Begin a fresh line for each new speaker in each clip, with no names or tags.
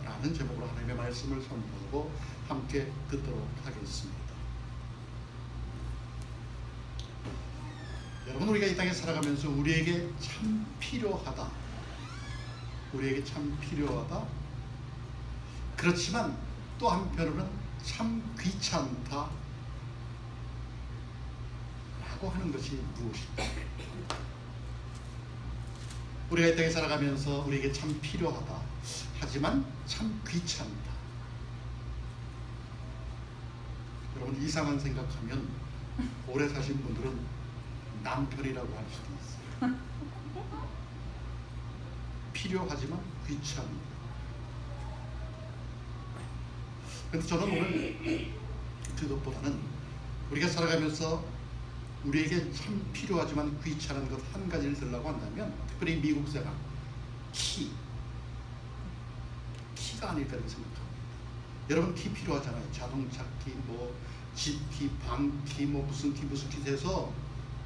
라는 제목으로 하나님의 말씀을 선포하고 함께 듣도록 하겠습니다. 여러분, 우리가 이 땅에 살아가면서 우리에게 참 필요하다, 우리에게 참 필요하다, 그렇지만 또 한편으로는 참 귀찮다 라고 하는 것이 무엇일까? 우리가 이 땅에 살아가면서 우리에게 참 필요하다, 하지만 참 귀찮다. 여러분, 이상한 생각하면 오래 사신 분들은 남편이라고 할 수도 있어요. 필요하지만 귀찮다. 그래서 저는 오늘 그것보다는 우리가 살아가면서 우리에게 참 필요하지만 귀찮은 것 한 가지를 들으려고 한다면, 특별히 미국 사람, 키가 아닐까 이렇게 생각합니다. 여러분, 키 필요하잖아요. 자동차 키, 뭐 집키, 방키, 뭐 무슨 키 돼서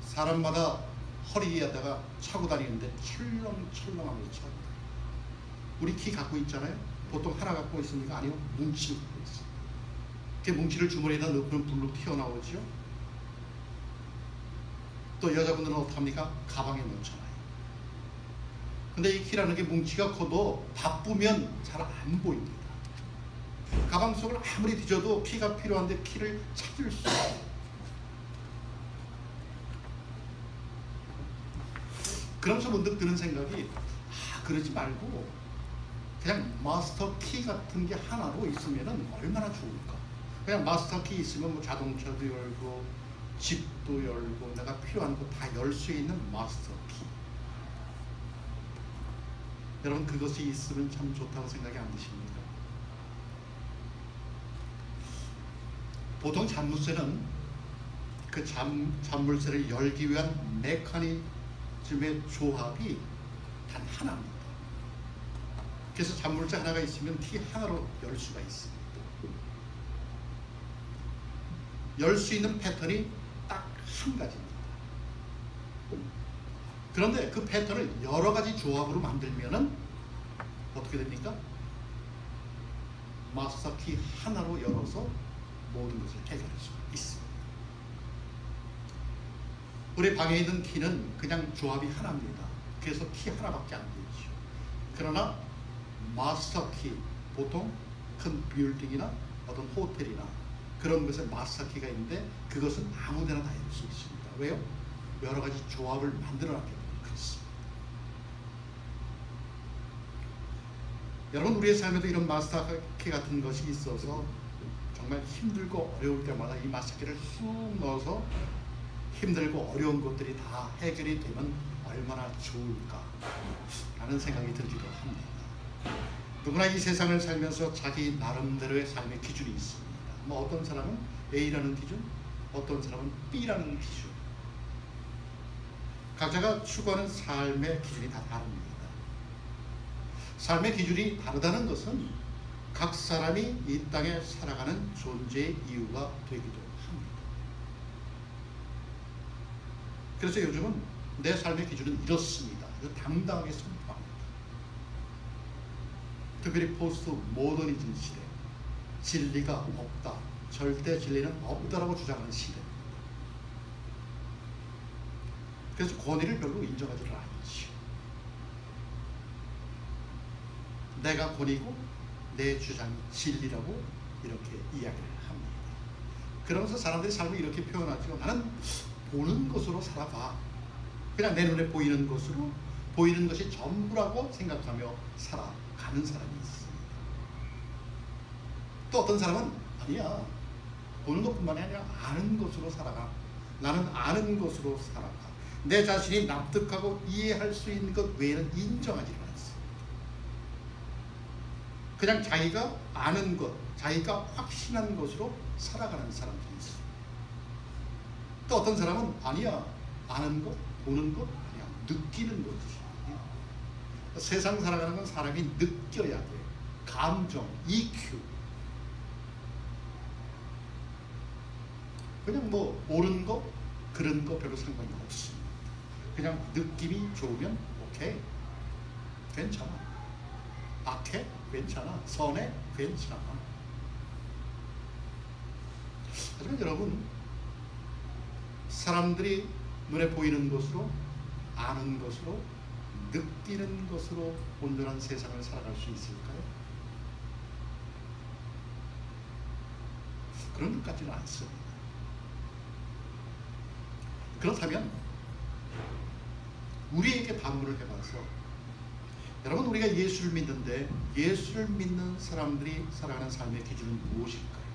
사람마다 허리에다가 차고 다니는데 철렁철렁하면서 차고 다녀요. 우리 키 갖고 있잖아요. 보통 하나 갖고 있습니까? 아니요, 뭉치를 갖고 있어요. 그 뭉치를 주머니에다 넣으면 불룩 튀어나오죠. 또 여자분들은 어떡합니까? 가방에 넣잖아요. 근데 이 키라는 게 뭉치가 커도 바쁘면 잘 안 보입니다. 가방 속을 아무리 뒤져도 키가 필요한데 키를 찾을 수 없어요. 그러면서 문득 드는 생각이, 그러지 말고 그냥 마스터 키 같은 게 하나로 있으면 얼마나 좋을까. 그냥 마스터 키 있으면 뭐 자동차도 열고 집도 열고 내가 필요한 거 다 열 수 있는 마스터 키. 여러분, 그것이 있으면 참 좋다고 생각이 안 드십니까? 보통 잠물쇠는 그 잠물쇠를 열기 위한 메커니즘의 조합이 단 하나입니다. 그래서 잠물쇠 하나가 있으면 키 하나로 열 수가 있습니다. 열 수 있는 패턴이 딱 한 가지입니다. 그런데 그 패턴을 여러 가지 조합으로 만들면은 어떻게 됩니까? 마스터 키 하나로 열어서 모든 것을 해결할 수가 있습니다. 우리 방에 있는 키는 그냥 조합이 하나입니다. 그래서 키 하나밖에 안 되죠. 그러나 마스터 키, 보통 큰 빌딩이나 어떤 호텔이나 그런 것에 마스터 키가 있는데 그것은 아무데나 다 열 수 있습니다. 왜요? 여러 가지 조합을 만들어놨기 때문에 그렇습니다. 여러분, 우리의 삶에도 이런 마스터 키 같은 것이 있어서 정말 힘들고 어려울 때마다 이 마스터 키를 쑥 넣어서 힘들고 어려운 것들이 다 해결이 되면 얼마나 좋을까 라는 생각이 들기도 합니다. 누구나 이 세상을 살면서 자기 나름대로의 삶의 기준이 있습니다. 뭐 어떤 사람은 A라는 기준, 어떤 사람은 B라는 기준. 각자가 추구하는 삶의 기준이 다 다릅니다. 삶의 기준이 다르다는 것은 각 사람이 이 땅에 살아가는 존재의 이유가 되기도 합니다. 그래서 요즘은 내 삶의 기준은 이렇습니다. 이거 당당하게 선포합니다. 특별히 포스트 모더니즘 시대, 진리가 없다, 절대 진리는 없다라고 주장하는 시대입니다. 그래서 권위를 별로 인정하지 않죠. 내가 권위고 내 주장이 진리라고 이렇게 이야기를 합니다. 그러면서 사람들이 삶을 이렇게 표현하죠. 나는 보는 것으로 살아봐. 그냥 내 눈에 보이는 것으로, 보이는 것이 전부라고 생각하며 살아가는 사람이 있습니다. 또 어떤 사람은 아니야, 보는 것뿐만이 아니라 아는 것으로 살아가. 나는 아는 것으로 살아가. 내 자신이 납득하고 이해할 수 있는 것 외에는 인정하지 않습니다. 그냥 자기가 아는 것, 자기가 확신한 것으로 살아가는 사람들이 있습니다. 또 어떤 사람은 아니야, 아는 것, 보는 것, 그냥 느끼는 거지. 세상 살아가는 건 사람이 느껴야 돼. 감정, EQ. 그냥 뭐 옳은 거, 그런 거 별로 상관이 없습니다. 그냥 느낌이 좋으면 오케이, 괜찮아. 악해? 괜찮아. 선해? 괜찮아. 하지만 여러분, 사람들이 눈에 보이는 것으로, 아는 것으로, 느끼는 것으로 온전한 세상을 살아갈 수 있을까요? 그런 것 같지는 않습니다. 그렇다면 우리에게 반문을 해봐서, 여러분, 우리가 예수를 믿는데 예수를 믿는 사람들이 살아가는 삶의 기준은 무엇일까요?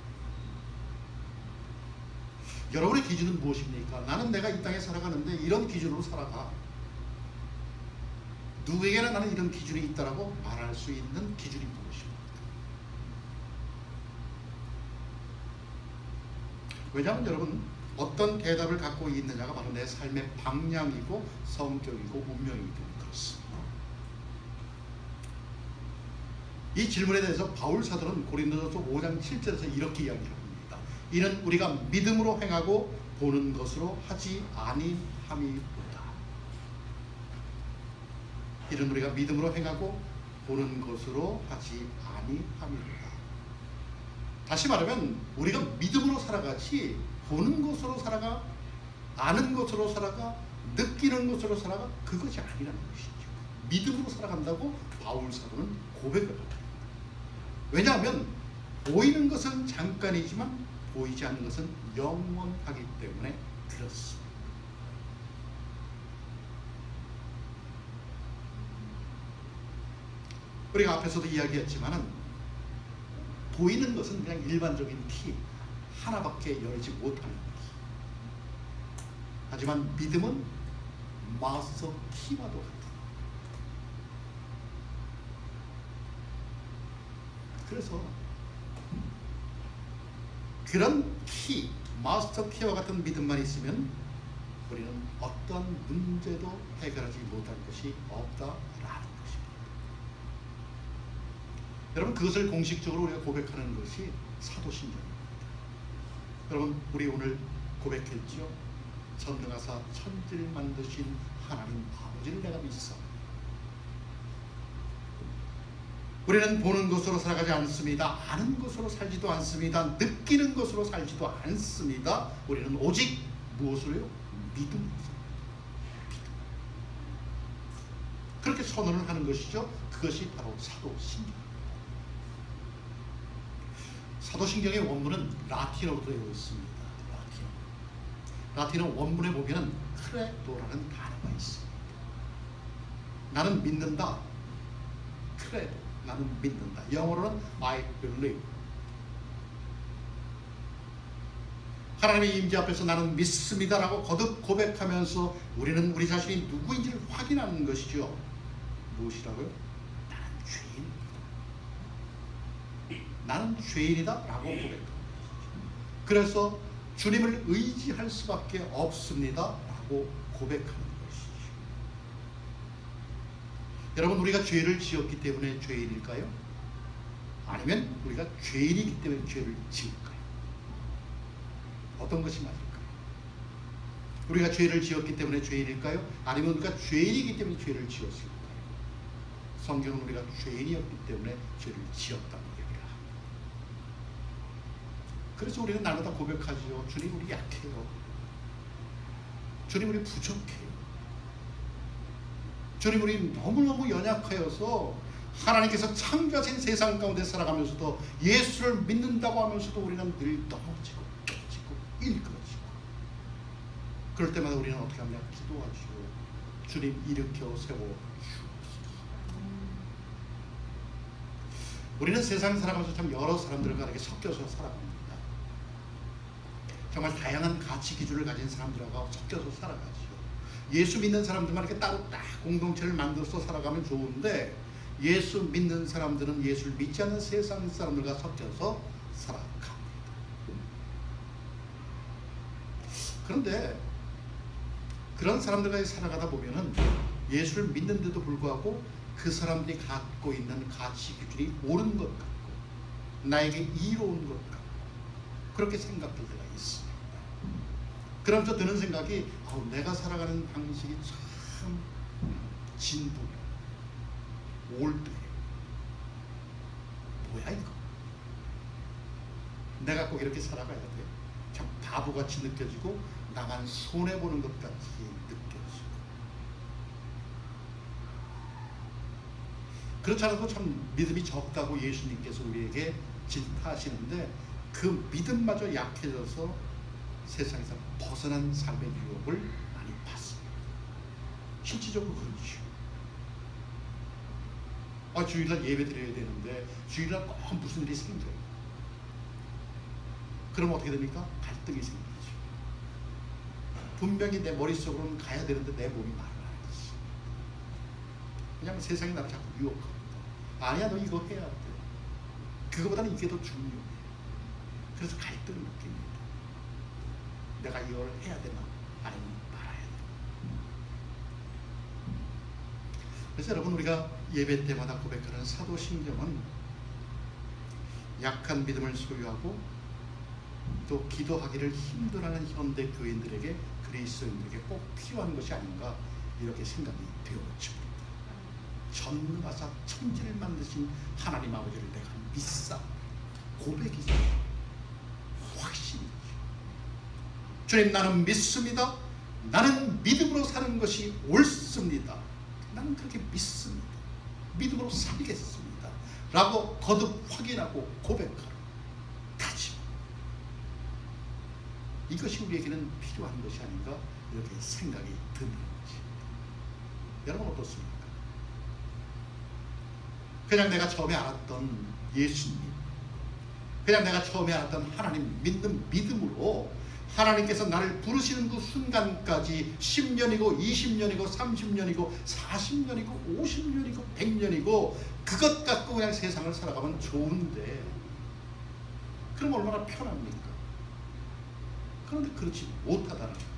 여러분의 기준은 무엇입니까? 나는 내가 이 땅에 살아가는데 이런 기준으로 살아가. 누구에게나 나는 이런 기준이 있다라고 말할 수 있는 기준이 무엇입니까? 왜냐하면 여러분, 어떤 대답을 갖고 있느냐가 바로 내 삶의 방향이고 성격이고 운명이기 때문에 그렇습니다. 이 질문에 대해서 바울 사도는 고린도전서 5장 7절에서 이렇게 이야기를 합니다. 이는 우리가 믿음으로 행하고 보는 것으로 하지 아니함이로다. 이는 우리가 믿음으로 행하고 보는 것으로 하지 아니함이로다. 다시 말하면 우리가 믿음으로 살아가지 보는 것으로 살아가, 아는 것으로 살아가, 느끼는 것으로 살아가, 그것이 아니라는 것이죠. 믿음으로 살아간다고 바울 사도는 고백을 합니다. 왜냐하면 보이는 것은 잠깐이지만 보이지 않는 것은 영원하기 때문에 그렇습니다. 우리가 앞에서도 이야기했지만은 보이는 것은 그냥 일반적인 키 하나밖에 열지 못하는 것. 하지만 믿음은 마스터 키와도 같다. 그래서 그런 키, 마스터 키와 같은 믿음만 있으면 우리는 어떤 문제도 해결하지 못할 것이 없다라는 것입니다. 여러분, 그것을 공식적으로 우리가 고백하는 것이 사도신경입니다. 여러분, 우리 오늘 고백했죠? 전능하사 천지를 만드신 하나님 아버지를 내가 믿사. 우리는 보는 것으로 살아가지 않습니다. 아는 것으로 살지도 않습니다. 느끼는 것으로 살지도 않습니다. 우리는 오직 무엇으로요? 믿음으로 삽니다. 그렇게 선언을 하는 것이죠. 그것이 바로 사도신경입니다. 사도신경의 원문은 라틴어로 되어 있습니다. 라틴어 원문에 보면 크레도라는 단어가 있습니다. 나는 믿는다. 크레도, 나는 믿는다. 영어로는 I believe. 하나님의 임재 앞에서 나는 믿습니다라고 거듭 고백하면서 우리는 우리 자신이 누구인지를 확인하는 것이죠. 무엇이라고요? 나는 죄인이다. 나는 죄인이다 라고 고백합니다. 그래서 주님을 의지할 수밖에 없습니다 라고 고백하는 것이죠. 여러분, 우리가 죄를 지었기 때문에 죄인일까요? 아니면 우리가 죄인이기 때문에 죄를 지을까요? 어떤 것이 맞을까요? 우리가 죄를 지었기 때문에 죄인일까요? 아니면 우리가 죄인이기 때문에 죄를 지었을까요? 성경은 우리가 죄인이었기 때문에 죄를 지었다는 얘기를 합니다. 그래서 우리는 날마다 고백하지요. 주님, 우리 약해요. 주님, 우리 부족해요. 주님, 우리 너무너무 연약하여서 하나님께서 창조하신 세상 가운데 살아가면서도 예수를 믿는다고 하면서도 우리는 늘 넘어지고 깨지고 일그러지고, 그럴 때마다 우리는 어떻게 하냐? 기도하지요. 주님, 일으켜 세워 주옵소서. 우리는 세상 살아가면서 참 여러 사람들과 이렇게 섞여서 살아갑니다. 정말 다양한 가치 기준을 가진 사람들하고 섞여서 살아가죠. 예수 믿는 사람들만 이렇게 따로 딱 공동체를 만들어서 살아가면 좋은데, 예수 믿는 사람들은 예수를 믿지 않는 세상 사람들과 섞여서 살아갑니다. 그런데 그런 사람들과 살아가다 보면은 예수를 믿는데도 불구하고 그 사람들이 갖고 있는 가치 기준이 옳은 것 같고 나에게 이로운 것 같고 그렇게 생각될 때가 있습니다. 그러면서 드는 생각이 내가 살아가는 방식이 참 진부해, 올드해, 뭐야 이거? 내가 꼭 이렇게 살아가야 돼? 참 바보같이 느껴지고 나만 손해보는 것 같이 느껴지고, 그렇지 않아도 참 믿음이 적다고 예수님께서 우리에게 질타하시는데 그 믿음마저 약해져서 세상에서 벗어난 삶의 유혹을 많이 받습니다. 실질적으로 그렇죠. 주일날 예배 드려야 되는데 주일날 꼭 무슨 일이 생겨요. 그럼 어떻게 됩니까? 갈등이 생기죠. 분명히 내 머릿속으로는 가야 되는데 내 몸이 말을 안 하지. 왜냐하면 세상이 나를 자꾸 유혹합니다. 아니야, 너 이거 해야 돼. 그거보다는 이게 더 중요해. 그래서 갈등을 느낍니다. 내가 이걸 해야 되나 아니면 말아야 되나. 그래서 여러분, 우리가 예배 때마다 고백하는 사도신경은 약한 믿음을 소유하고 또 기도하기를 힘들어하는 현대 교인들에게, 그리스도인들에게 꼭 필요한 것이 아닌가 이렇게 생각이 되어집니다. 전능하사 천지를 만드신 하나님 아버지를 내가 믿사 고백이죠. 확신이죠. 주님, 나는 믿습니다. 나는 믿음으로 사는 것이 옳습니다. 나는 그렇게 믿습니다. 믿음으로 살겠습니다. 라고 거듭 확인하고 고백하라. 다짐. 이것이 우리에게는 필요한 것이 아닌가 이렇게 생각이 드는 것입니다. 여러분 어떻습니까? 그냥 내가 처음에 알았던 예수님, 그냥 내가 처음에 알았던 하나님 믿는 믿음으로 하나님께서 나를 부르시는 그 순간까지 10년이고 20년이고 30년이고 40년이고 50년이고 100년이고 그것 갖고 그냥 세상을 살아가면 좋은데, 그럼 얼마나 편합니까? 그런데 그렇지 못하다는 것이죠.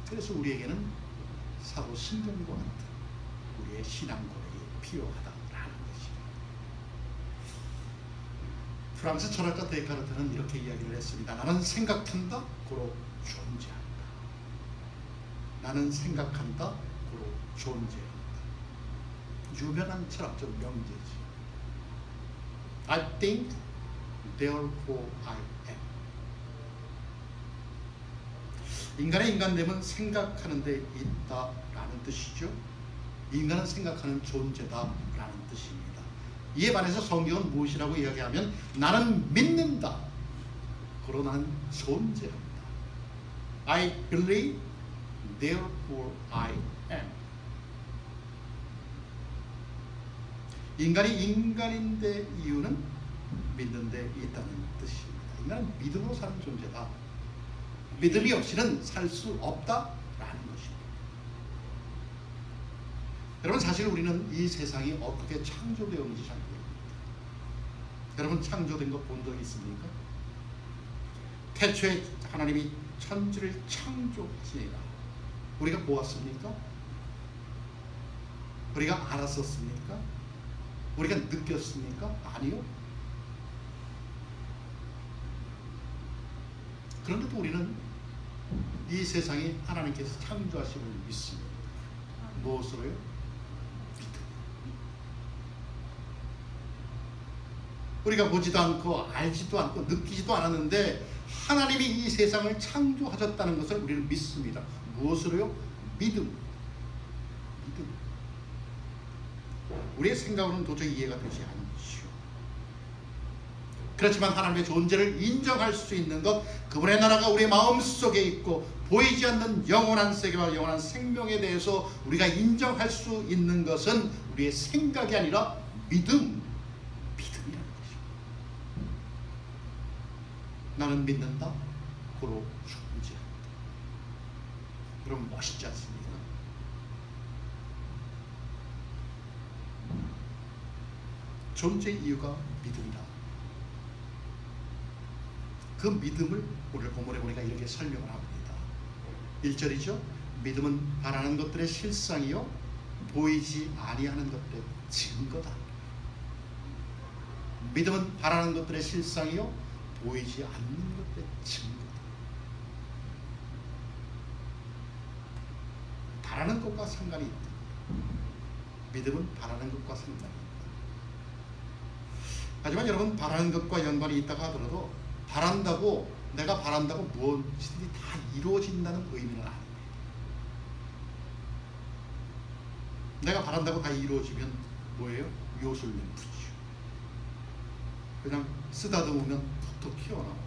그래서 우리에게는 사도신경과 같은 우리의 신앙 고백이 필요하다라는 것입니다. 프랑스 철학가 데카르트는 이렇게 이야기를 했습니다. 나는 생각한다, 고로 존재한다. 나는 생각한다, 고로 존재한다. 유명한 철학적 명제지. I think, therefore I am. 인간의 인간됨은 생각하는 데 있다라는 뜻이죠. 인간은 생각하는 존재다라는 뜻입니다. 이에 반해서 성경은 무엇이라고 이야기하면 나는 믿는다, 그러나 나는 존재한다. I believe, therefore I am. 인간이 인간인데 이유는 믿는 데 있다는 뜻입니다. 인간은 믿음으로 사는 존재다. 믿음이 없이는 살 수 없다라는 것입니다. 여러분, 사실 우리는 이 세상이 어떻게 창조되었는지 잘 모릅니다. 여러분, 창조된 거 본 적 있습니까? 태초에 하나님이 천지를 창조하시니라 우리가 보았습니까? 우리가 알았었습니까? 우리가 느꼈습니까? 아니요. 그런데도 우리는 이 세상이 하나님께서 창조하심을 믿습니다. 무엇으로요? 믿음. 우리가 보지도 않고 알지도 않고 느끼지도 않았는데 하나님이 이 세상을 창조하셨다는 것을 우리는 믿습니다. 무엇으로요? 믿음. 믿음. 우리의 생각으로는 도저히 이해가 되지 않죠. 그렇지만 하나님의 존재를 인정할 수 있는 것, 그분의 나라가 우리의 마음속에 있고 보이지 않는 영원한 세계와 영원한 생명에 대해서 우리가 인정할 수 있는 것은 우리의 생각이 아니라 믿음이라는 것입니다. 나는 믿는다, 고로 존재한다. 여러분, 멋있지 않습니까? 존재의 이유가 믿음이다. 그 믿음을 오늘 본문에 보니까 이렇게 설명을 합니다. 1절이죠. 믿음은 바라는 것들의 실상이요 보이지 아니하는 것들의 증거다. 믿음은 바라는 것들의 실상이요 보이지 않는 것들의 증거다. 바라는 것과 상관이 있다. 믿음은 바라는 것과 상관이 있다. 하지만 여러분, 바라는 것과 연관이 있다고 하더라도 내가 바란다고 무엇이든지 다 이루어진다는 의미는 아닙니다. 내가 바란다고 다 이루어지면 뭐예요? 요술램프죠. 그냥 쓰다듬으면 톡톡 튀어나와요.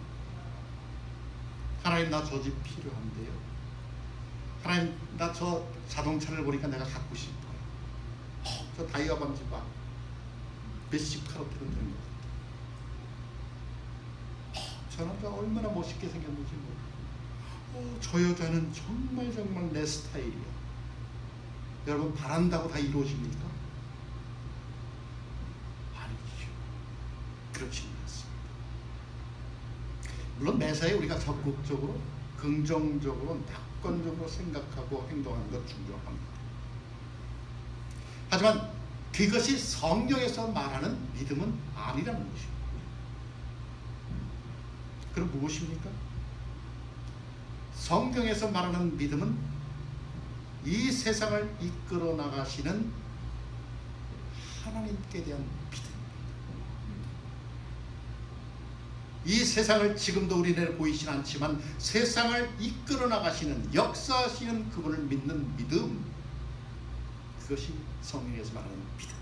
하나님, 나 저 집 필요한데요. 하나님, 나 저 자동차를 보니까 내가 갖고 싶어요. 저 다이아 반지 봐. 몇십 카로트는 되는 것 같아요. 저 남자 얼마나 멋있게 생겼는지 모르겠어요. 저 여자는 정말 정말 내 스타일이야. 여러분, 바란다고 다 이루어집니까? 아니죠. 그렇지 않습니다. 물론 매사에 우리가 적극적으로, 긍정적으로, 낙관적으로 생각하고 행동하는 것 중요합니다. 하지만 그것이 성경에서 말하는 믿음은 아니라는 것입니다. 그럼 무엇입니까? 성경에서 말하는 믿음은 이 세상을 이끌어 나가시는 하나님께 대한 믿음입니다. 이 세상을 지금도 우리는 보이진 않지만 세상을 이끌어 나가시는, 역사하시는 그분을 믿는 믿음, 그것이 성경에서 말하는 믿음.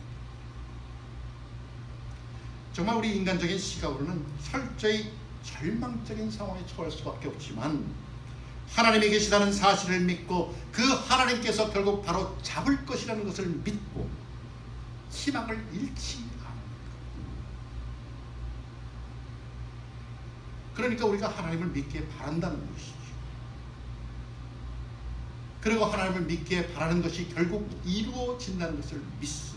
정말 우리 인간적인 시각으로는 철저히 절망적인 상황에 처할 수밖에 없지만 하나님이 계시다는 사실을 믿고 그 하나님께서 결국 바로 잡을 것이라는 것을 믿고 희망을 잃지 않는 것. 그러니까 우리가 하나님을 믿기에 바란다는 것이죠. 그리고 하나님을 믿기에 바라는 것이 결국 이루어진다는 것을 믿습니다.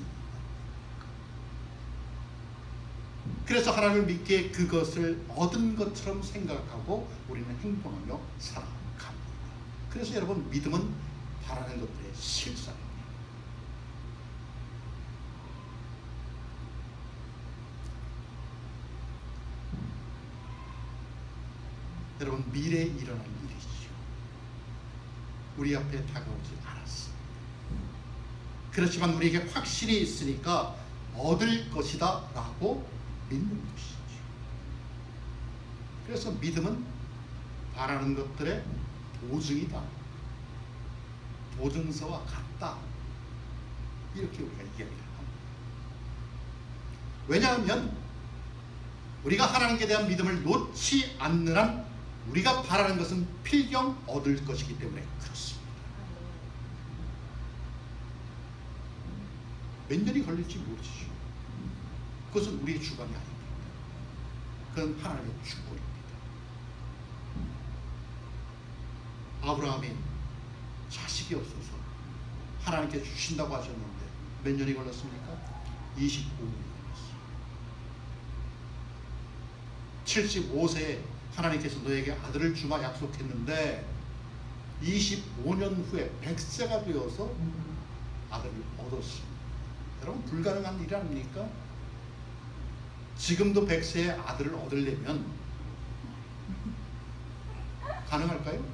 그래서 하나님을 믿기에 그것을 얻은 것처럼 생각하고 우리는 행동하며 살아갑니다. 그래서 여러분, 믿음은 바라는 것들의 실상입니다. 여러분, 미래에 일어날 일이죠. 우리 앞에 다가오지 않았습니다. 그렇지만 우리에게 확신이 있으니까 얻을 것이다 라고 믿는 것이죠. 그래서 믿음은 바라는 것들의 보증이다, 보증서와 같다, 이렇게 우리가 이야기를 합니다. 왜냐하면 우리가 하나님께 대한 믿음을 놓지 않는 한 우리가 바라는 것은 필경 얻을 것이기 때문에 그렇습니다. 몇 년이 걸릴지 모르죠. 그것은 우리의 주관이 아닙니다. 그건 하나님의 주권입니다. 아브라함이 자식이 없어서 하나님께 주신다고 하셨는데 몇 년이 걸렸습니까? 25년이 걸렸어요. 75세에 하나님께서 너에게 아들을 주마 약속했는데 25년 후에 100세가 되어서 아들을 얻었습니다. 여러분, 불가능한 일 아닙니까? 지금도 100세에 아들을 얻으려면 가능할까요?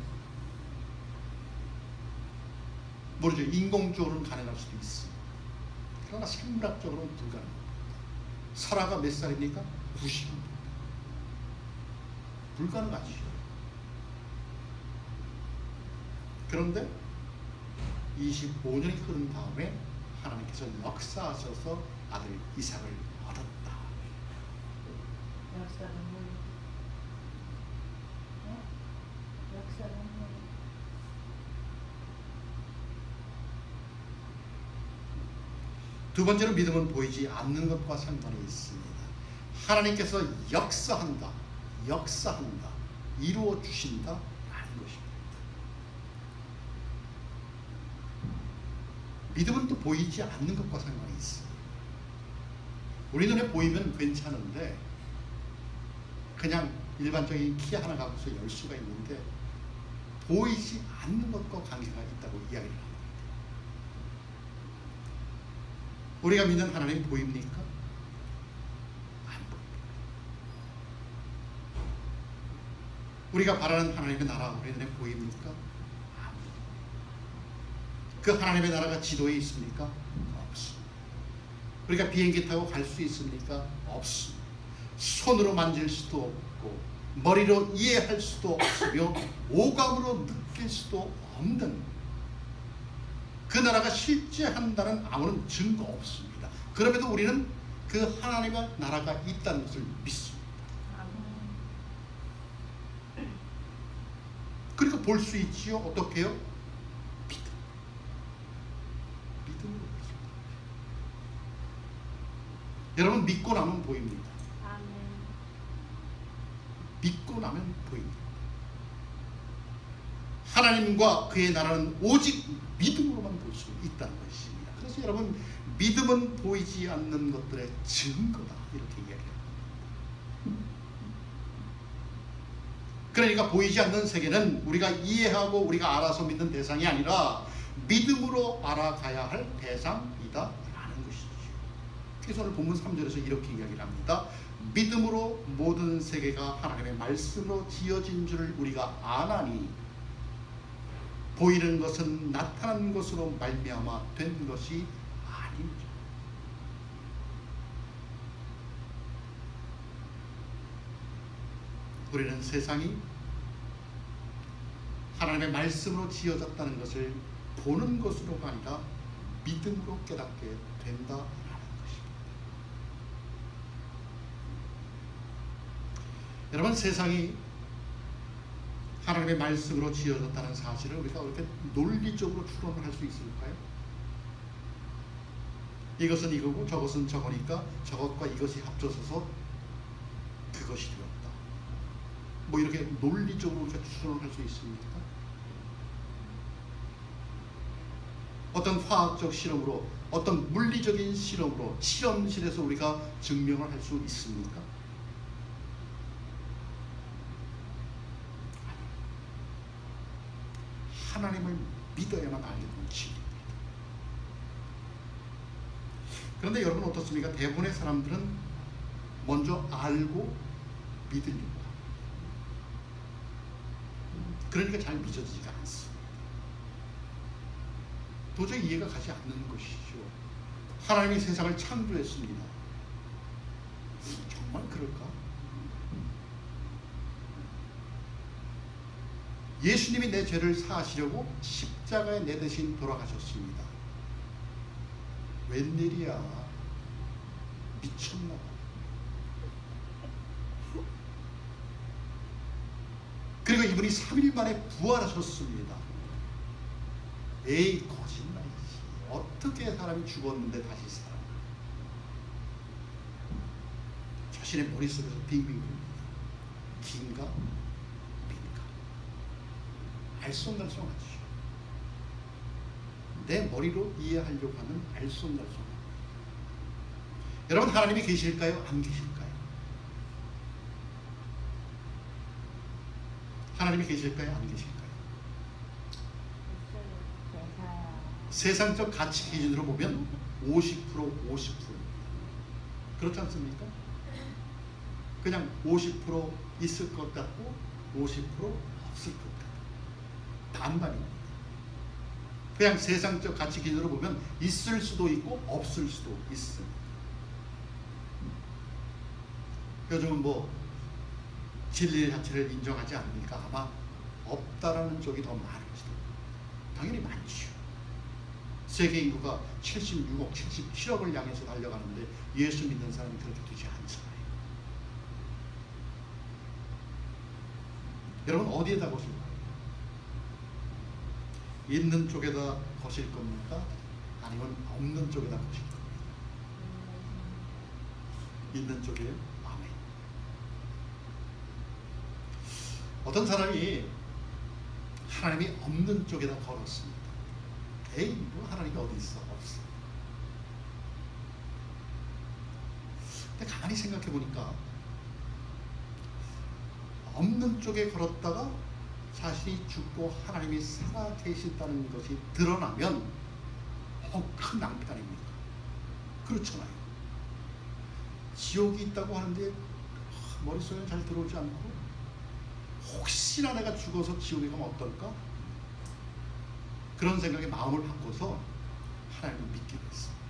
모르죠. 인공적으로는 가능할 수도 있습니다. 그러나 생물학적으로는 불가능합니다. 사라가 몇 살입니까? 90입니다. 불가능하죠. 그런데 25년이 흐른 다음에 하나님께서 역사하셔서 아들 이삭을 얻었다.
역사는 뭐예요? 역사는 뭐예요?
두 번째로 믿음은 보이지 않는 것과 상관이 있습니다. 하나님께서 역사한다, 이루어 주신다 라는 것입니다. 믿음은 또 보이지 않는 것과 상관이 있어요. 우리 눈에 보이면 괜찮은데 그냥 일반적인 키 하나 갖고서 열 수가 있는데 보이지 않는 것과 관계가 있다고 이야기를 합니다. 우리가 믿는 하나님 보입니까? 안 보입니다. 우리가 바라는 하나님의 나라 우리 눈에 보입니까? 안 보입니다. 그 하나님의 나라가 지도에 있습니까? 없습니다. 우리가 비행기 타고 갈 수 있습니까? 없습니다. 손으로 만질 수도 없고 머리로 이해할 수도 없으며 오감으로 느낄 수도 없는 그 나라가 실제한다는 아무런 증거 없습니다. 그럼에도 우리는 그 하나님의 나라가 있다는 것을 믿습니다. 그러니까 볼 수 있지요. 어떻게요? 믿음으로 보십니다. 여러분 믿고 나면 보입니다. 믿고 나면 보입니다. 하나님과 그의 나라는 오직 믿음으로만 볼 수 있다는 것입니다. 그래서 여러분 믿음은 보이지 않는 것들의 증거다 이렇게 이야기합니다. 그러니까 보이지 않는 세계는 우리가 이해하고 우리가 알아서 믿는 대상이 아니라 믿음으로 알아가야 할 대상이다라는 것이죠. 그래서 오늘 본문 3절에서 이렇게 이야기를 합니다. 믿음으로 모든 세계가 하나님의 말씀으로 지어진 줄을 우리가 아나니 보이는 것은 나타난 것으로 말미암아 된 것이 아닙니다. 우리는 세상이 하나님의 말씀으로 지어졌다는 것을 보는 것으로가 아니라 믿음으로 깨닫게 된다라는 것입니다. 여러분 세상이 하나님의 말씀으로 지어졌다는 사실을 우리가 이렇게 논리적으로 추론을 할 수 있을까요? 이것은 이거고 저것은 저거니까 저것과 이것이 합쳐져서 그것이 되었다. 뭐 이렇게 논리적으로 우리가 추론을 할 수 있습니까? 어떤 화학적 실험으로 어떤 물리적인 실험으로 실험실에서 우리가 증명을 할 수 있습니까? 하나님을 믿어야만 알게 되는 진리입니다. 그런데 여러분 어떻습니까? 대부분의 사람들은 먼저 알고 믿으려고 합니다. 그러니까 잘 믿어지지가 않습니다. 도저히 이해가 가지 않는 것이죠. 하나님이 세상을 창조했습니다. 정말 그럴까? 예수님이 내 죄를 사하시려고 십자가에 내 대신 돌아가셨습니다. 웬일이야? 미쳤나 봐. 그리고 이분이 3일 만에 부활하셨습니다. 에이 거짓말이지. 어떻게 사람이 죽었는데 다시 살아? 자신의 머릿속에서 빙빙 돕니다. 긴가? 알쏭달쏭하죠. 내 머리로 이해하려고 하는 알쏭달쏭. 여러분 하나님이 계실까요? 안 계실까요? 하나님이 계실까요? 안 계실까요? 세상적 가치 기준으로 보면 50% 50%. 그렇지 않습니까? 그냥 50% 있을 것 같고 50% 없을 것 같고 반반입니다. 그냥 세상적 가치 기준으로 보면 있을 수도 있고 없을 수도 있습니다. 요즘은 뭐 진리 자체를 인정하지 않으니까 아마 없다라는 쪽이 더 많을지도. 당연히 많죠. 세계 인구가 76억, 77억을 향해서 달려가는데 예수 믿는 사람이 그렇게 되지 않잖아요. 여러분 어디에다 보실까요? 있는 쪽에다 거실 겁니까? 아니면 없는 쪽에다 거실 겁니까? 있는 쪽이에요? 아멘. 어떤 사람이 하나님이 없는 쪽에다 걸었습니다. 에이, 뭐 하나님이 어디 있어? 없어. 근데 가만히 생각해 보니까 없는 쪽에 걸었다가 자신이 죽고 하나님이 살아 계신다는 것이 드러나면 큰 낭패 아닙니까? 그렇잖아요. 지옥이 있다고 하는데 머릿속에 잘 들어오지 않고 혹시나 내가 죽어서 지옥에 가면 어떨까? 그런 생각에 마음을 바꿔서 하나님을 믿게 됐습니다.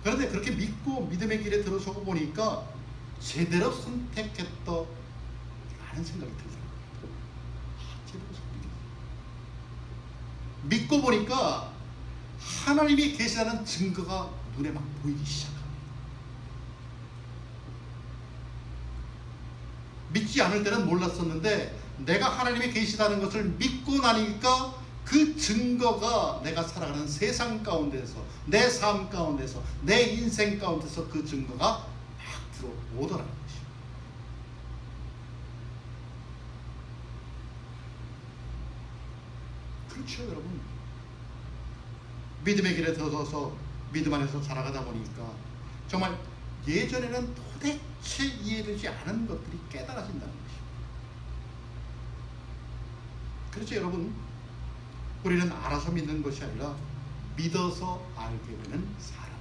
그런데 그렇게 믿고 믿음의 길에 들어서고 보니까 제대로 선택했다라는 생각이 들더라고요. 제대로 선택했다. 믿고 보니까 하나님이 계시다는 증거가 눈에 막 보이기 시작합니다. 믿지 않을 때는 몰랐었는데 내가 하나님이 계시다는 것을 믿고 나니까 그 증거가 내가 살아가는 세상 가운데서, 내 삶 가운데서, 내 인생 가운데서 그 증거가 막 들어오더라는 것이죠. 그렇죠, 여러분. 믿음의 길에 들어서서 믿음 안에서 살아가다 보니까 정말 예전에는 도대체 이해되지 않은 것들이 깨달아진다는 것입니다. 그렇죠, 여러분. 우리는 알아서 믿는 것이 아니라 믿어서 알게 되는 사람들입니다.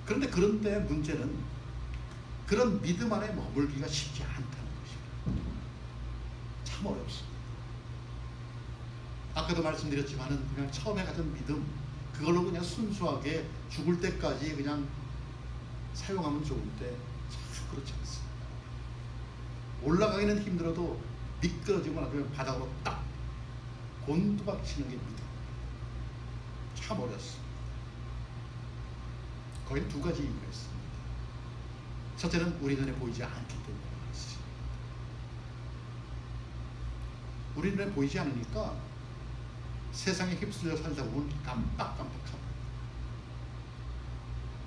그런데 문제는 그런 믿음 안에 머물기가 쉽지 않다는 것입니다. 참 어렵습니다. 아까도 말씀드렸지만은 그냥 처음에 가진 믿음, 그걸로 그냥 순수하게 죽을 때까지 그냥 사용하면 좋은데 참 그렇지 않습니다. 올라가기는 힘들어도 미끄러지고 나면 바닥으로 딱 곤두박 치는 게 믿음. 참 어렵습니다. 거의 두 가지 이유가 있습니다. 첫째는 우리 눈에 보이지 않기 때문에 그렇습니다. 우리 눈에 보이지 않으니까 세상에 휩쓸려 살다 보면 깜빡깜빡합니다.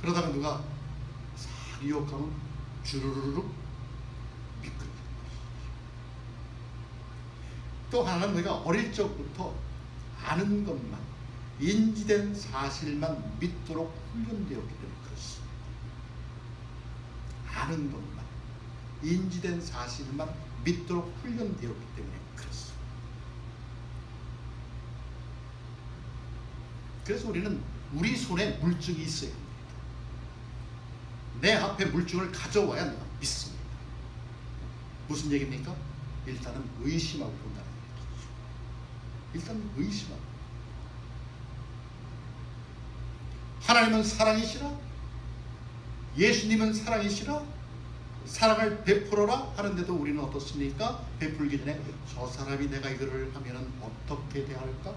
그러다가 누가 싹 유혹하면 주르르륵 미끄러집니다. 또 하나는 내가 어릴 적부터 아는 것만, 인지된 사실만 믿도록 훈련되었기 때문에 그렇습니다. 아는 것만, 인지된 사실만 믿도록 훈련되었기 때문에 그렇습니다. 그래서 우리는 우리 손에 물증이 있어야 합니다. 내 앞에 물증을 가져와야 내가 믿습니다. 무슨 얘기입니까? 일단은 의심하고 본다는 얘기죠. 일단 의심하고. 하나님은 사랑이시라? 예수님은 사랑이시라? 사랑을 베풀어라 하는데도 우리는 어떻습니까? 베풀기 전에 저 사람이 내가 이거를 하면은 어떻게 대할까?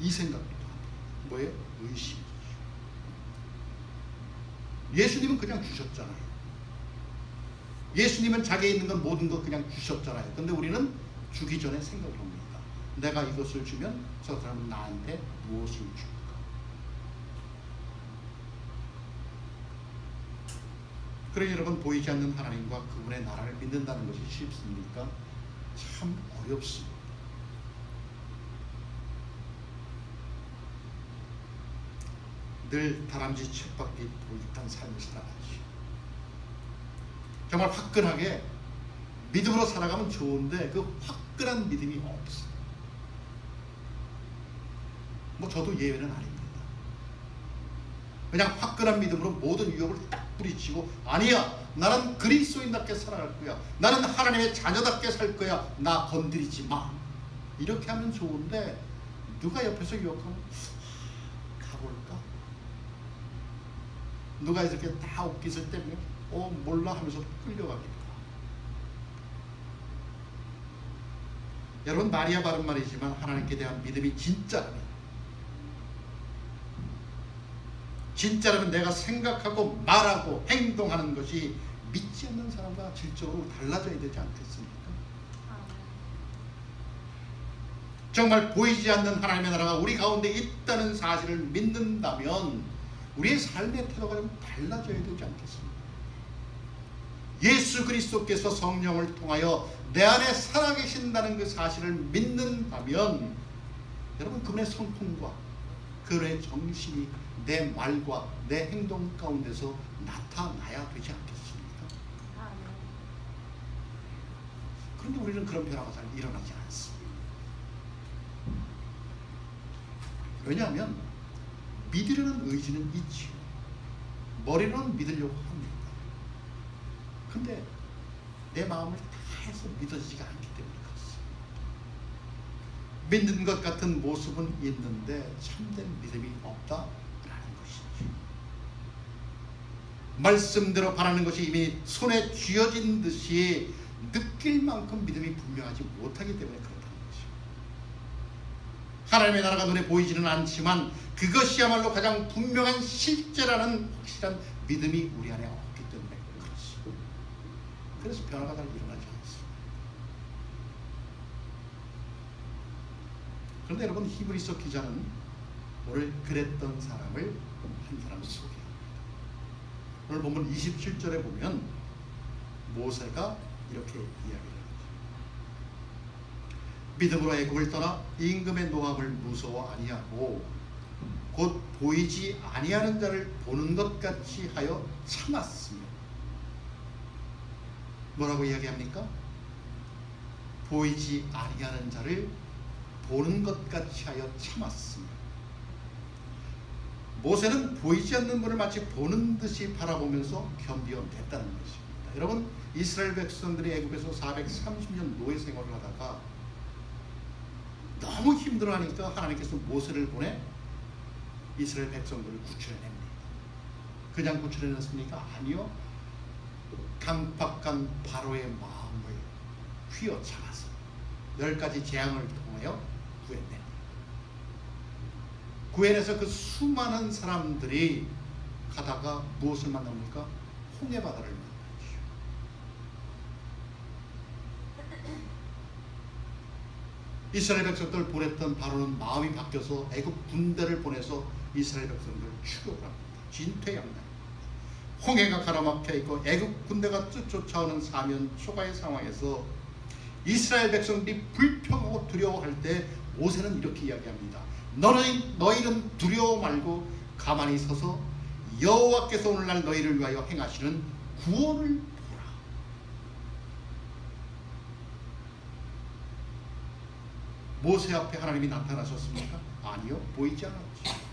이 생각부터 합니다. 뭐예요? 의심이죠. 예수님은 그냥 주셨잖아요. 예수님은 자기에 있는 건 모든 것 그냥 주셨잖아요. 근데 우리는 주기 전에 생각을 합니다. 내가 이것을 주면 저 사람은 나한테 무엇을 줄까? 그래 여러분, 보이지 않는 하나님과 그분의 나라를 믿는다는 것이 쉽습니까? 참 어렵습니다. 늘 다람쥐 쳇바퀴 돌듯한 삶을 살아가지. 정말 화끈하게 믿음으로 살아가면 좋은데 그 화끈한 믿음이 없어. 뭐 저도 예외는 아닙니다. 그냥 화끈한 믿음으로 모든 유혹을 딱 뿌리치고, 아니야, 나는 그리스도인답게 살아갈 거야, 나는 하나님의 자녀답게 살 거야, 나 건드리지 마, 이렇게 하면 좋은데 누가 옆에서 유혹하면 가볼까? 누가 이렇게 다 옷깃을 때문에 몰라 하면서 끌려가기도 하고. 여러분, 말이야 바른 말이지만 하나님께 대한 믿음이 진짜라면 내가 생각하고 말하고 행동하는 것이 믿지 않는 사람과 질적으로 달라져야 되지 않겠습니까? 정말 보이지 않는 하나님의 나라가 우리 가운데 있다는 사실을 믿는다면 우리의 삶의 태도가 좀 달라져야 되지 않겠습니까? 예수 그리스도께서 성령을 통하여 내 안에 살아계신다는 그 사실을 믿는다면 여러분, 그분의 성품과 그분의 정신이 내 말과 내 행동 가운데서 나타나야 되지 않겠습니까? 그런데 우리는 그런 변화가 잘 일어나지 않습니다. 왜냐하면 믿으려는 의지는 있지요. 머리로는 믿으려고 합니다. 근데 내 마음을 다해서 믿어지지가 않기 때문에 그렇습니다. 믿는 것 같은 모습은 있는데 참된 믿음이 없다라는 것이죠. 말씀대로 바라는 것이 이미 손에 쥐어진 듯이 느낄 만큼 믿음이 분명하지 못하기 때문에 그렇다는 것이죠. 하나님의 나라가 눈에 보이지는 않지만 그것이야말로 가장 분명한 실제라는 확실한 믿음이 우리 안에 없기 때문에 그렇습니다. 그래서 변화가 잘 일어나지 않습니다. 그런데 여러분, 히브리서 기자는 오늘 그랬던 사람을 한 사람 소개합니다. 오늘 본문 27절에 보면 모세가 이렇게 이야기를 합니다. 믿음으로 애굽을 떠나 임금의 노함을 무서워 아니하고 곧 보이지 아니하는 자를 보는 것 같이 하여 참았으며. 뭐라고 이야기합니까? 보이지 아니하는 자를 보는 것 같이 하여 참았으며. 모세는 보이지 않는 분을 마치 보는 듯이 바라보면서 견뎌냈다는 것입니다. 여러분, 이스라엘 백성들이 애굽에서 430년 노예 생활을 하다가 너무 힘들어하니까 하나님께서 모세를 보내 이스라엘 백성들을 구출해냅니다. 그냥 구출해냈습니까? 아니요. 강팍한 바로의 마음을 휘어잡아서 10가지 재앙을 통하여 구해냅니다. 구해내서 그 수많은 사람들이 가다가 무엇을 만납니까? 홍해바다를 만나죠. 이스라엘 백성들을 보냈던 바로는 마음이 바뀌어서 애굽 군대를 보내서 이스라엘 백성들을 추격을 합니다. 진퇴양난. 홍해가 가로막혀 있고 애굽 군대가 쫓아오는 사면 초가의 상황에서 이스라엘 백성들이 불평하고 두려워할 때 모세는 이렇게 이야기합니다. 너희는 두려워 말고 가만히 서서 여호와께서 오늘날 너희를 위하여 행하시는 구원을 보라. 모세 앞에 하나님이 나타나셨습니까? 아니요, 보이지 않았죠.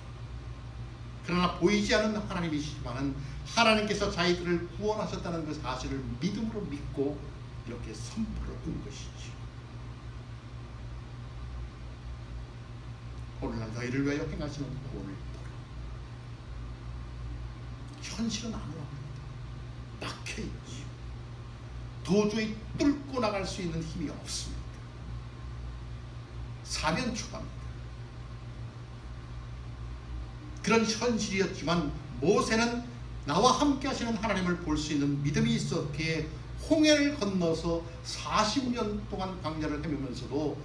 그러나 보이지 않는 하나님이시지만은 하나님께서 자기들을 구원하셨다는 그 사실을 믿음으로 믿고 이렇게 선포를 한 것이죠. 오늘날 너희를 위하여 행하시는 구원을 보라. 현실은 아무합니다. 막혀있지. 도저히 뚫고 나갈 수 있는 힘이 없습니다. 사면 초가입니다. 그런 현실이었지만 모세는 나와 함께 하시는 하나님을 볼 수 있는 믿음이 있었기에 홍해를 건너서 40년 동안 광야를 헤매면서도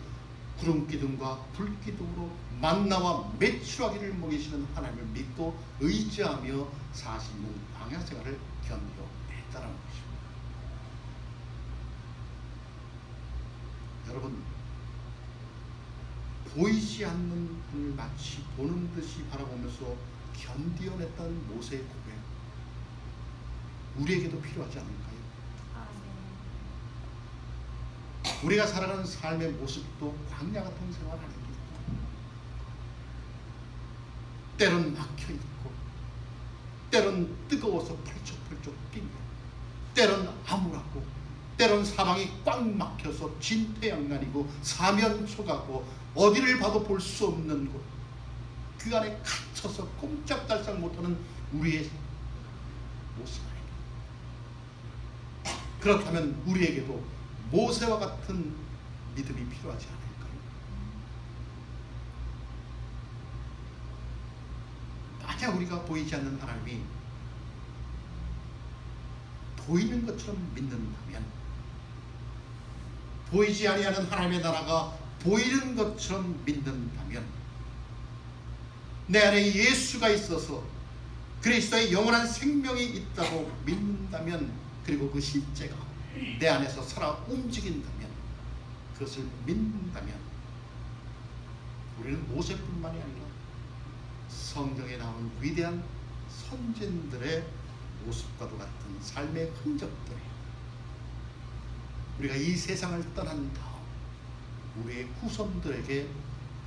구름기둥과 불기둥으로 만나와 메추라기를 먹이시는 하나님을 믿고 의지하며 40년 광야 생활을 견뎌냈다는 것입니다. 여러분, 보이지 않는 분을 마치 보는 듯이 바라보면서 견뎌냈다는 모세의 고백, 우리에게도 필요하지 않을까요? 우리가 살아가는 삶의 모습도 광야 같은 생활 아닙니까? 때론 막혀있고, 때론 뜨거워서 펄쩍펄쩍 뛰고, 때론 암울하고, 때론 사방이 꽉 막혀서 진퇴양난이고 사면초가고 어디를 봐도 볼 수 없는 곳, 그 안에 갇혀서 꼼짝달싹 못하는 우리의 모습 아닙니까? 그렇다면 우리에게도 모세와 같은 믿음이 필요하지 않을까요? 만약 우리가 보이지 않는 하나님이 보이는 것처럼 믿는다면, 보이지 아니하는 하나님의 나라가 보이는 것처럼 믿는다면, 내 안에 예수가 있어서 그리스도의 영원한 생명이 있다고 믿는다면, 그리고 그 실제가 내 안에서 살아 움직인다면, 그것을 믿는다면, 우리는 모세뿐만이 아니라 성경에 나오는 위대한 선진들의 모습과도 같은 삶의 흔적들에 우리가 이 세상을 떠난 다음 우리의 후손들에게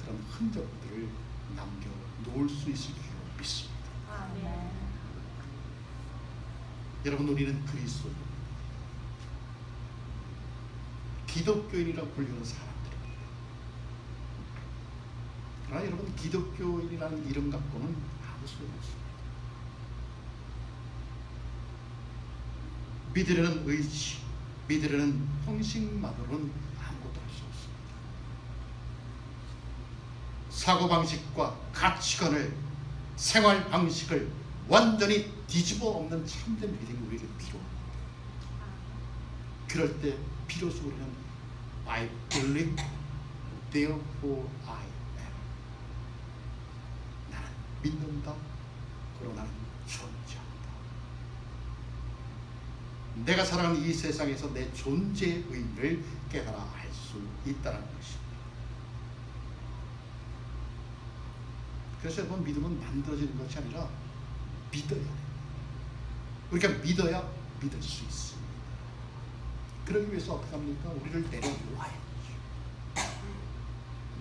그런 흔적들을 남겨놓을 수 있을 줄 믿습니다.
아멘.
여러분, 우리는 그리스도인, 기독교인이라고 불리는 사람들입니다. 그러나 여러분 기독교인이라는 이름 갖고는 아무 소용없습니다. 믿으려는 의지, 믿으려는 형식만으로는 아무것도 할 수 없습니다. 사고방식과 가치관을, 생활 방식을 완전히 뒤집어 엎는 참된 믿음이 우리에게 필요합니다. 그럴 때 비로소 우리는 I believe, therefore I am. 나는 믿는다, 그러나 나는 존재한다. 내가 살아가는 이 세상에서 내 존재의 의미를 깨달아 알 수 있다는 것입니다. 그래서 여러분, 믿음은 만들어지는 것이 아니라 믿어야 돼요. 우리가 믿어야 믿을 수 있습니다. 그러기 위해서 어떻게 합니까? 우리를 내려놓아야죠.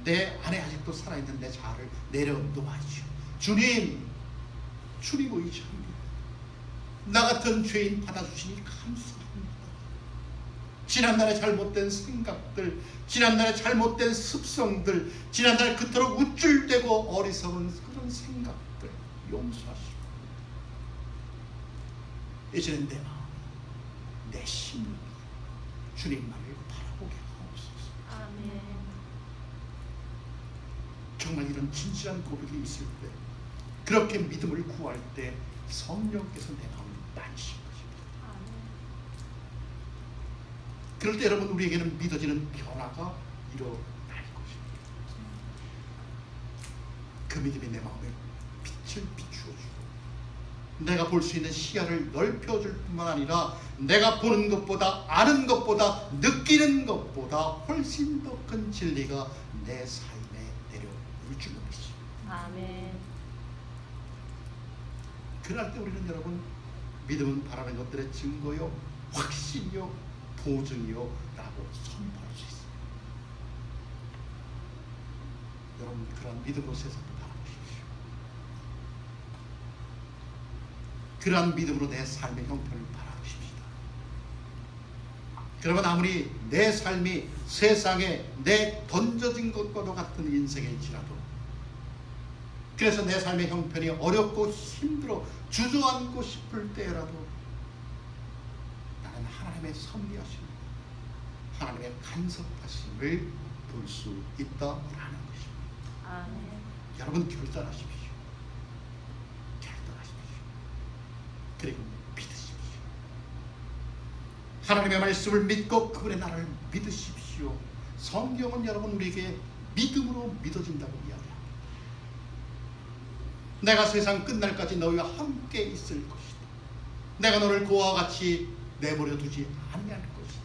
내 안에 아직도 살아있는 내 자아를 내려놓아야죠. 주님 의지합니다. 나 같은 죄인 받아주시니 감사합니다. 지난날의 잘못된 생각들, 지난날의 잘못된 습성들, 지난날 그토록 우쭐대고 어리석은 그런 생각들 용서하시고, 이제는 내 마음, 내 심령 주님만을 바라보게 하옵소서.
아멘.
정말 이런 진실한 고백이 있을 때, 그렇게 믿음을 구할 때 성령께서 내 마음을 만지신 것입니다. 그럴 때 여러분, 우리에게는 믿어지는 변화가 일어날 것입니다. 그 믿음이 내 마음에 빛을 비추어주고, 내가 볼 수 있는 시야를 넓혀줄 뿐만 아니라 내가 보는 것보다, 아는 것보다, 느끼는 것보다 훨씬 더 큰 진리가 내 삶에 내려올 줄 믿습니다.
아멘.
그럴 때 우리는 여러분, 믿음은 바라는 것들의 증거요, 확신이요, 보증이요 라고 선포할 수 있습니다. 여러분, 그러한 믿음으로 세상을 바라보십시오. 그러한 믿음으로 내 삶의 형편을 바라보십시다. 그러면 아무리 내 삶이 세상에 내 던져진 것과도 같은 인생일지라도, 그래서 내 삶의 형편이 어렵고 힘들어 주저앉고 싶을 때라도 나는 하나님의 섭리하심, 하나님의 간섭하심을 볼 수 있다라는 것입니다.
아멘.
여러분, 결단하십시오. 그리고 믿으십시오. 하나님의 말씀을 믿고 그분의 나라를 믿으십시오. 성경은 여러분, 우리에게 믿음으로 믿어진다고 이야기합니다. 내가 세상 끝날까지 너희와 함께 있을 것이다. 내가 너를 그와 같이 내버려 두지 아니할 것이다.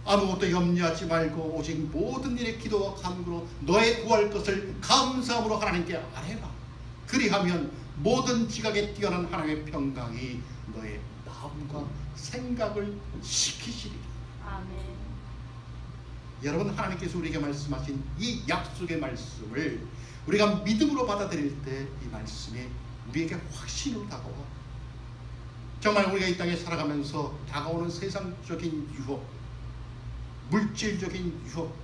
아무것도 염려하지 말고 오직 모든 일에 기도와 간구로 너의 구할 것을 감사함으로 하나님께 아뢰라. 그리하면 모든 지각에 뛰어난 하나님의 평강이 너의 마음과 생각을 지키시리라.
아멘.
여러분, 하나님께서 우리에게 말씀하신 이 약속의 말씀을 우리가 믿음으로 받아들일 때 이 말씀이 우리에게 확신으로 다가와, 정말 우리가 이 땅에 살아가면서 다가오는 세상적인 유혹, 물질적인 유혹,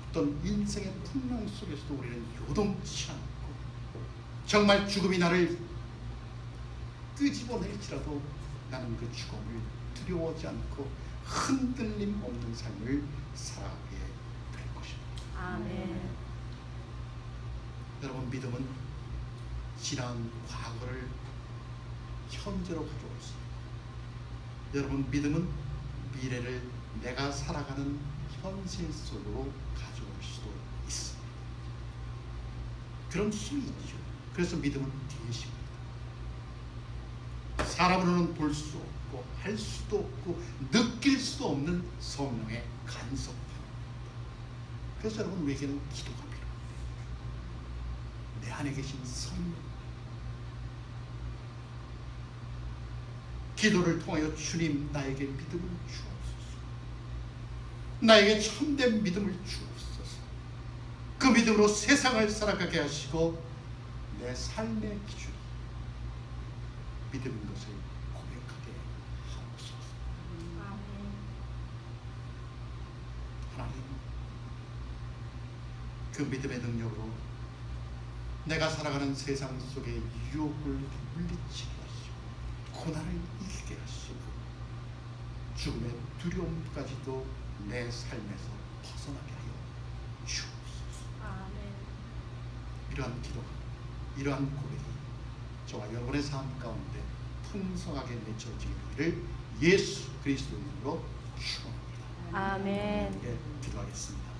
어떤 인생의 풍랑 속에서도 우리는 요동치 않고, 정말 죽음이 나를 끄집어낼지라도 나는 그 죽음을 두려워하지 않고 흔들림 없는 삶을 살아가게 될 것입니다.
아멘.
여러분, 믿음은 지난 과거를 현재로 가져올 수 있습니다. 여러분, 믿음은 미래를 내가 살아가는 현실 속으로 가져올 수도 있습니다. 그런 힘이 있죠. 그래서 믿음은 계십니다. 사람으로는 볼 수 없고 할 수도 없고 느낄 수도 없는 성령의 간섭입니다. 그래서 여러분, 우리에게는 기도가 필요합니다. 내 안에 계신 성령, 기도를 통하여 주님, 나에게 믿음을 주옵소서. 나에게 참된 믿음을 주옵소서. 그 믿음으로 세상을 살아가게 하시고 내 삶의 기준이 믿음인 것을 고백하게 하옵소서.
아멘.
하나님, 그 믿음의 능력으로 내가 살아가는 세상 속의 유혹을 물리치게 하시고 고난을 이기게 하시고 죽음의 두려움까지도 내 삶에서 벗어나게 하여 주옵소서.
아멘.
이러한 기도가, 이러한 고백이 저와 여러분의 삶 가운데 풍성하게 맺혀지기를 예수 그리스도 이름으로 축원합니다.
아멘.
예, 기도하겠습니다.